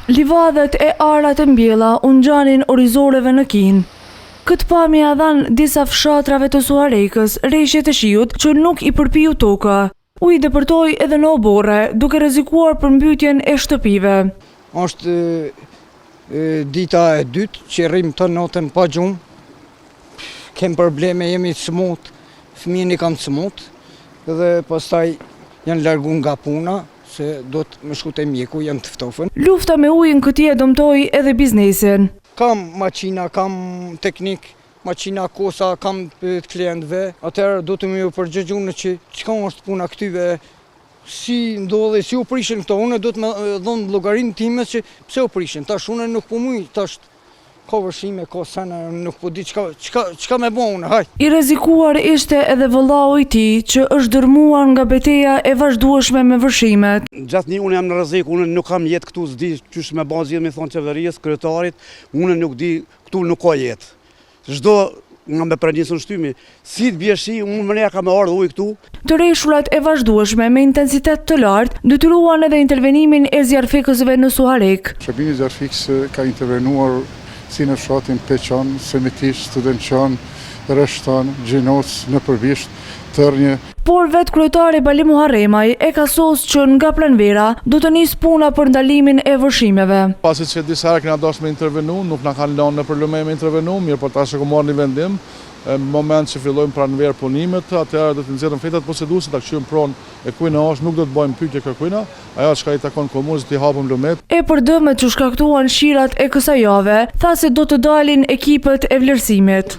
Livadhet e arat e mbjella u ngjanin orizoreve në Kinë. Këtë pamje dhanë disa fshatrave të Suharekës, rreshje të shiut që nuk i përpiu toka. U i depërtoi edhe në oborre, duke rrezikuar përmbytjen e shtëpive. Është dita e dytë që rrim të natën pa gjumë. Kem probleme, jemi të smut, fëmijën i kam të smut, dhe pastaj janë largu nga puna, se do të më shku te mjeku, janë të ftofën. Lufta me ujin këtij dëmtoi edhe biznesin. Kam maqina, kam teknik, maqina kosa, kam të klientëve, atëherë do të më ju përgjigju në që çka është puna këtyve, si ndodhe, si u prishin këto, unë do të më dhon llogarinë time që pse u prishin, tash unë nuk po muj, tash ka vëshime, ka sene, nuk po di çka me bë unë, haj. I rrezikuar ishte edhe vëllau i tij që është dërmuar nga betejë e vazhdueshme me vërshimet. Gjatë unë jam në rrezik, unë nuk kam jetë këtu, s'di çysh me bazë me thon qeverisë, kryetarit, unë nuk di, këtu nuk ka jetë. Çdo nga me pranisun shtymi, si të bie shi, unë më ka me ardhur ujë këtu. Të rreshullat e vazhdueshme me intensitet të lartë detyruan edhe intervenimin e zjarfikësve në Suharek. Shërbimi zjarfikës ka intervenuar si në fshatin Peçan, Semitish, Studentçan, Reshtan, Gjinos, Nëpërvisht, Tërnje. Por vetë kryetari Bali Muharremaj e ka sos që nga Pranvera do të nisë puna për ndalimin e vërshimeve. Pasi që disa herë kena dashur me intervenu, nuk na kanë lënë në probleme me intervenu, mirë por tash që marrë një vendim, në moment që fillojmë Pranverë punimet, atëherë do të nxjerrim fetat proceduese ta kthejmë pronë e kujna është, nuk do të bëjmë pyetje kërkujna, ajo çka i takon komunës të hapëm lumet. E për dëmet që shkaktuan shirat e kësaj jave, tha se do të dalin ekipet e vlerësimit.